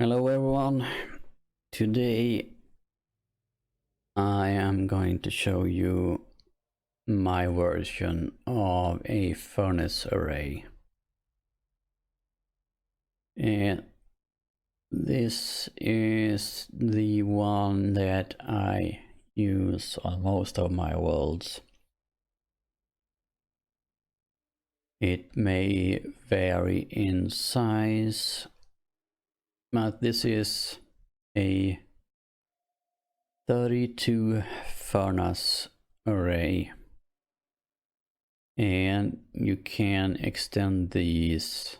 Hello everyone, today I am going to show you my version of a furnace array. And this is the one that I use on most of my worlds. It may vary in size, but this is a 32 furnace array, and you can extend these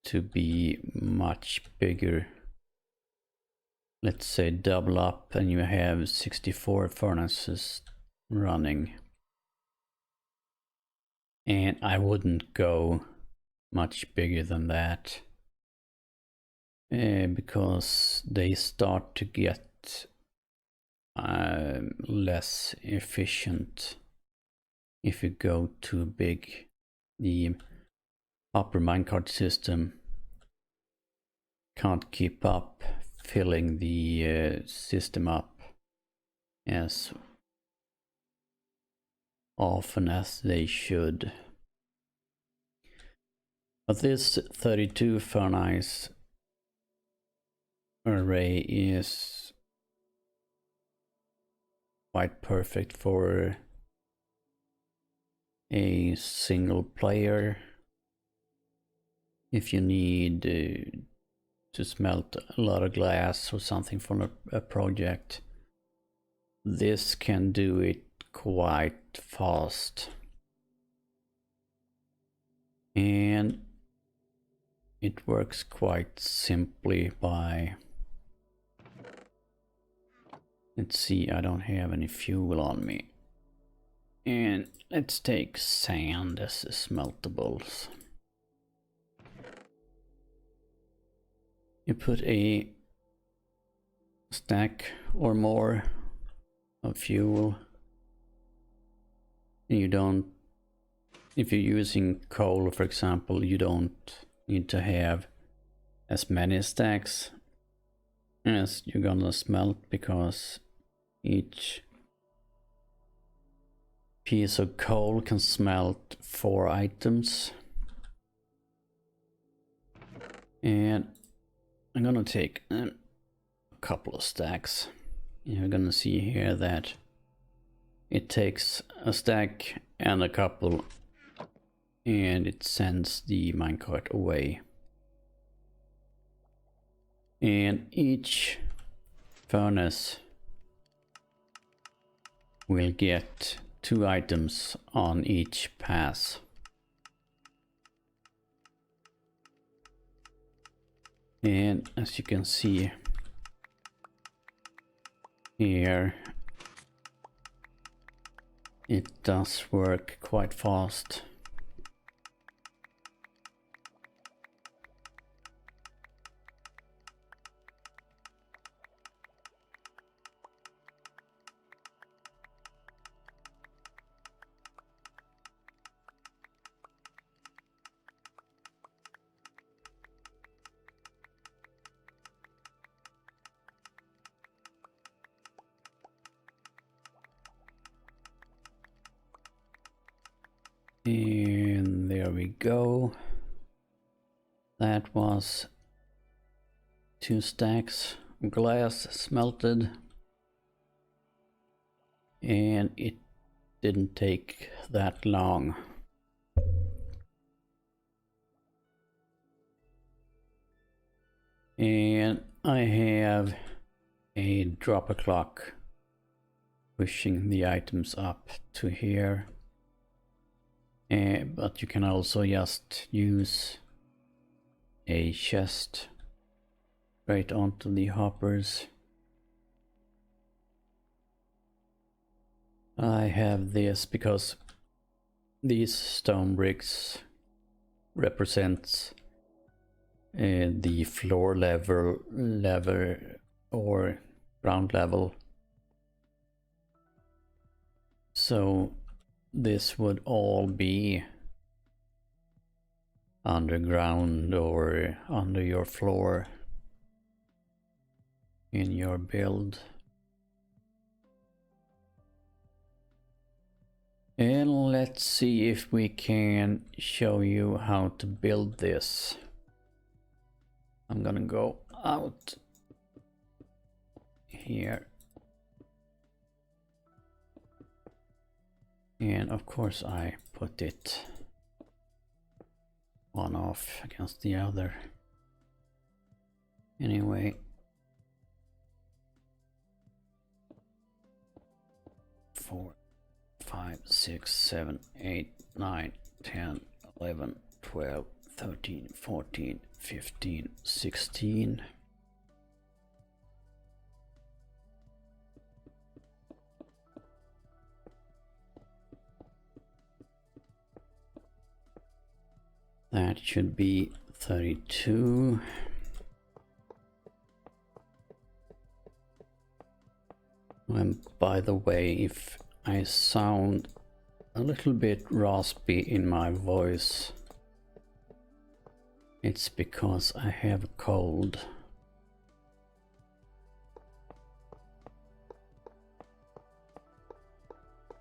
to be much bigger. Let's say double up and you have 64 furnaces running. And I wouldn't go much bigger than that. Because they start to get less efficient if you go too big. The upper minecart system can't keep up filling the system up as often as they should. But this 32 furnace array is quite perfect for a single player. If you need to smelt a lot of glass or something for a project, this can do it quite fast. And it works quite simply by, let's see, I don't have any fuel on me. And let's take sand as the smeltables. You put a stack or more of fuel. And you don't, if you're using coal, for example, you don't need to have as many stacks as you're gonna smelt, because each piece of coal can smelt 4 items. And I'm gonna take a couple of stacks. You're gonna see here that it takes a stack and a couple, and it sends the minecart away. And each furnace will get 2 items on each pass. And as you can see here, it does work quite fast. And there we go. That was 2 stacks of glass smelted. And it didn't take that long. And I have a dropper clock pushing the items up to here. But you can also just use a chest right onto the hoppers. I have this because these stone bricks represents the floor level or ground level. So this would all be underground or under your floor in your build. And let's see if we can show you how to build this. I'm gonna go out here. And of course I put it one off against the other. Anyway. 4, 5, 6, 7, 8, 9, 10, 11, 12, 13, 14, 15, 16. That should be 32. And by the way, if I sound a little bit raspy in my voice, it's because I have a cold.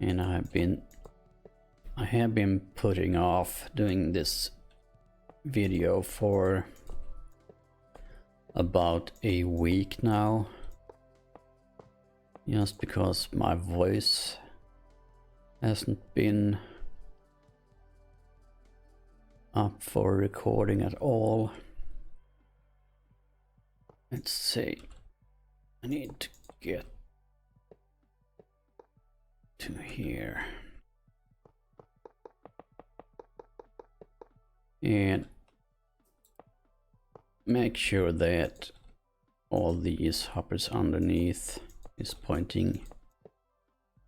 And I have been putting off doing this video for about a week now, just because my voice hasn't been up for recording at all. Let's see, I need to get to here and make sure that all these hoppers underneath is pointing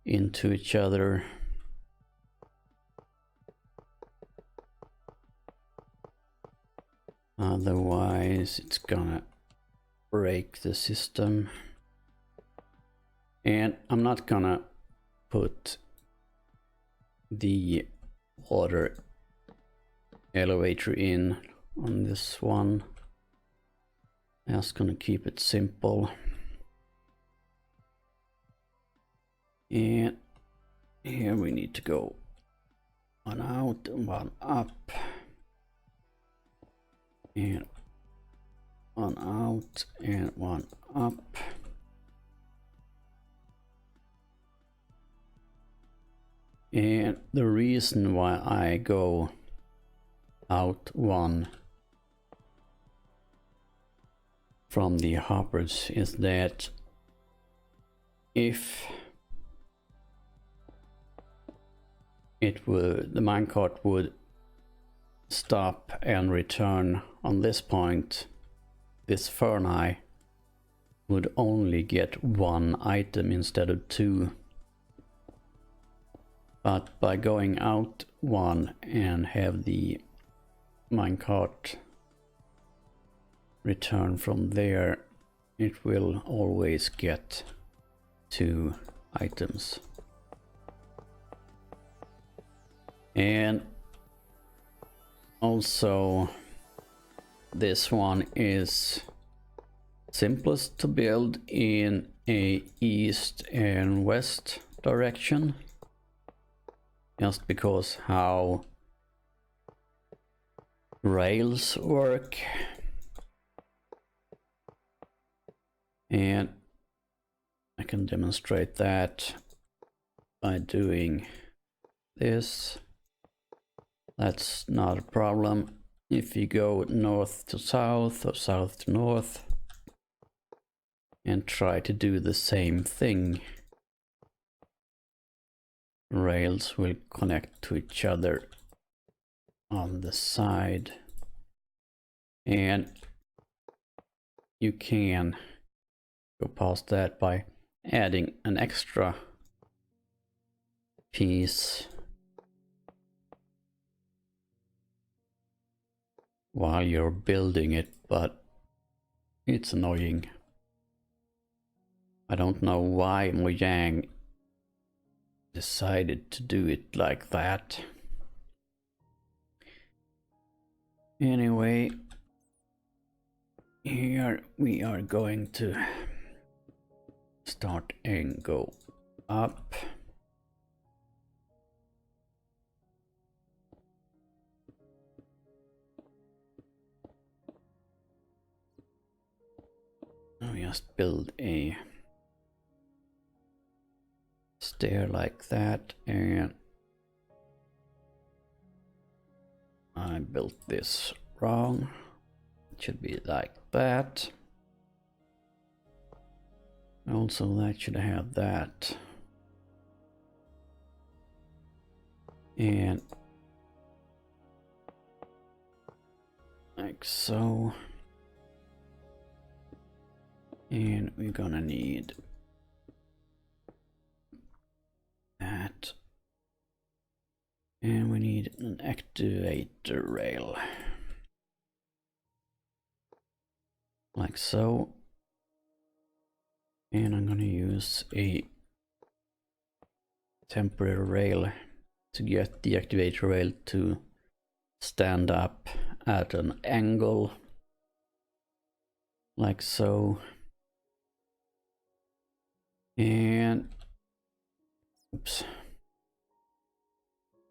into each other. Otherwise it's gonna break the system. And I'm not gonna put the water elevator in on this one. I'm just gonna keep it simple. And here we need to go one out and one up. And one out and one up. And the reason why I go out one from the hoppers is that if the minecart would stop and return on this point, this furnace would only get one item instead of two. But by going out one and have the minecart return from there, it will always get two items. And also this one is simplest to build in a east and west direction, just because how rails work. And I can demonstrate that by doing this. That's not a problem. If you go north to south or south to north and try to do the same thing, rails will connect to each other on the side. And you can go past that by adding an extra piece while you're building it, but it's annoying. I don't know why Mojang decided to do it like that. Anyway, here we are going to start and go up. We just build a stair like that, and I built this wrong. It should be like that. Also, that should have that. And like so. And we're gonna need that. And we need an activator rail. Like so. And I'm gonna use a temporary rail to get the activator rail to stand up at an angle. Like so. And oops,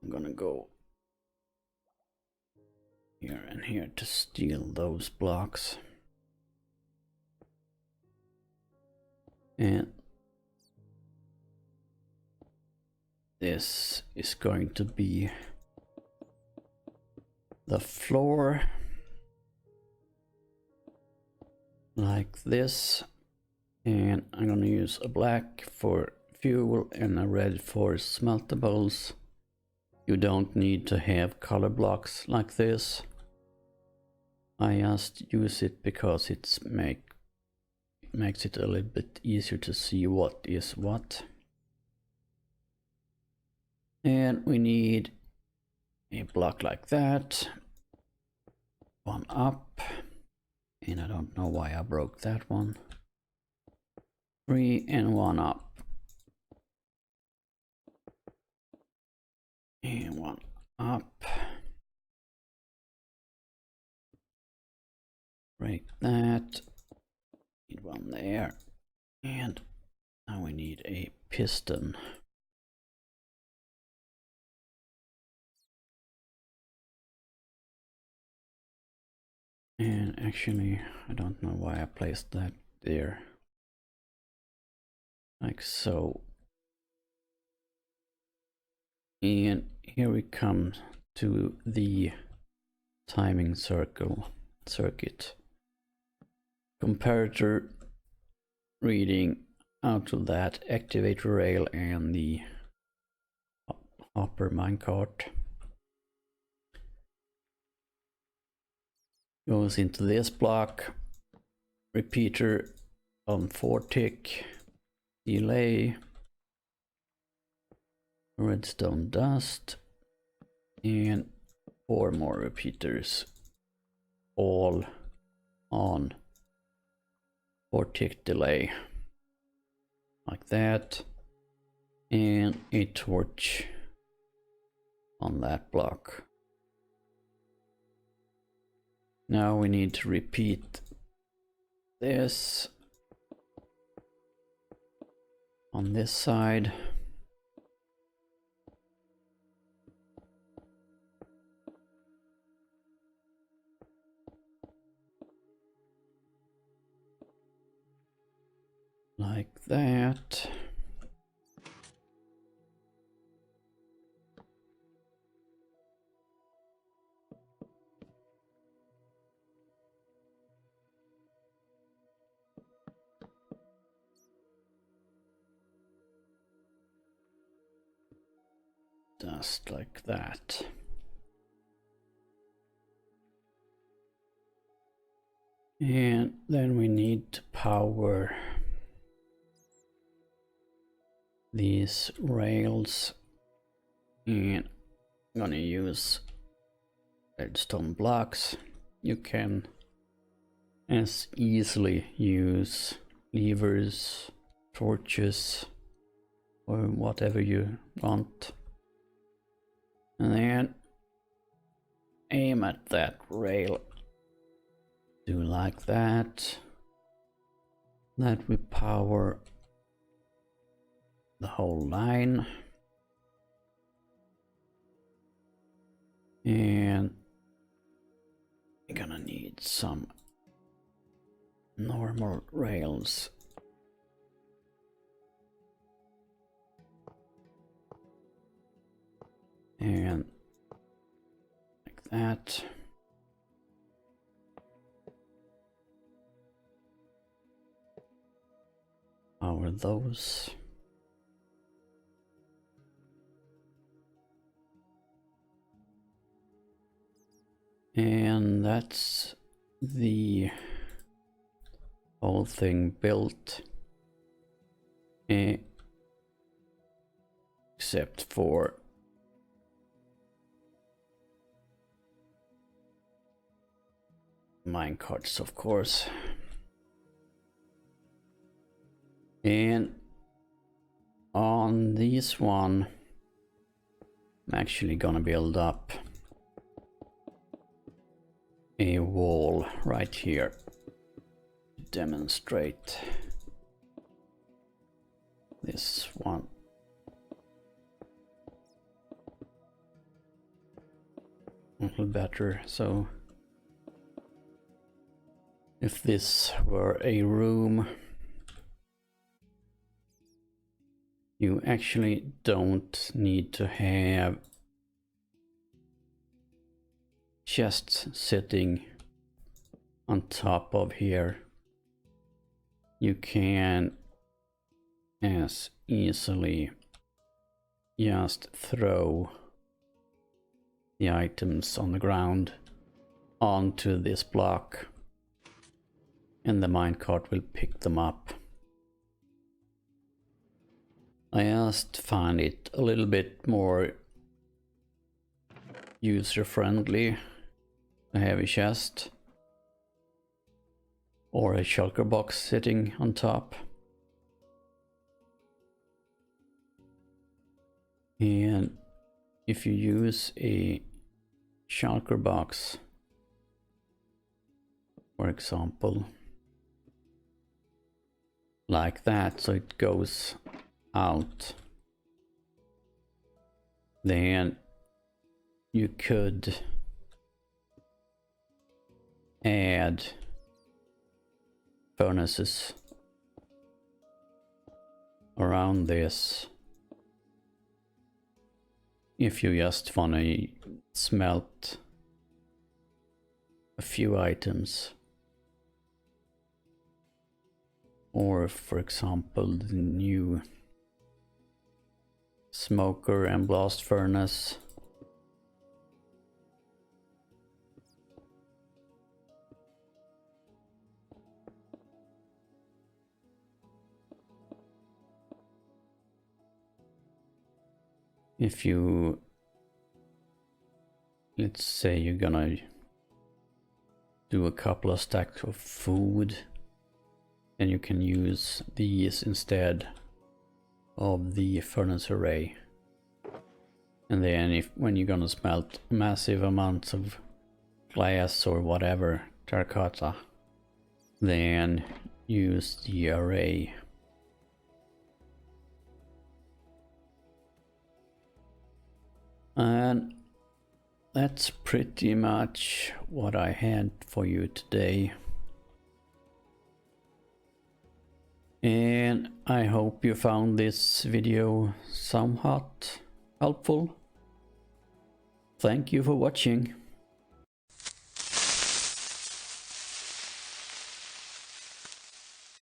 I'm gonna go here and here to steal those blocks. And this is going to be the floor, like this. And I'm gonna use a black for fuel and a red for smeltables. You don't need to have color blocks like this. I just use it because it makes it a little bit easier to see what is what. And we need a block like that. One up. And I don't know why I broke that one. 3 and 1 up. And 1 up. Break that. Need one there. And now we need a piston. And actually, I don't know why I placed that there. Like so. And here we come to the timing circuit. Comparator reading out of that activator rail and the hopper minecart. Goes into this block. Repeater on 4 tick. Delay. Redstone dust. And 4 more repeaters. All on 4 tick delay. Like that. And a torch on that block. Now we need to repeat this on this side. Like that. Just like that. And then we need to power these rails, and I'm gonna use redstone blocks. You can as easily use levers, torches, or whatever you want. And then aim at that rail. Do like that. That will power the whole line. And we're gonna need some normal rails. And like that. Power those. And that's the whole thing built. Except for minecarts, of course. And on this one, I'm actually gonna build up a wall right here to demonstrate this one. A little better. So if this were a room, you actually don't need to have chests sitting on top of here. You can as easily just throw the items on the ground onto this block, and the minecart will pick them up. I just find it a little bit more user-friendly to have a chest or a shulker box sitting on top. And if you use a shulker box, for example, like that, so it goes out, then you could add furnaces around this if you just want to smelt a few items. Or for example, the new smoker and blast furnace. If you, let's say you're gonna do a couple of stacks of food, then you can use these instead of the furnace array. And then when you're gonna smelt massive amounts of glass or whatever, terracotta, then use the array. And that's pretty much what I had for you today. And I hope you found this video somewhat helpful. Thank you for watching.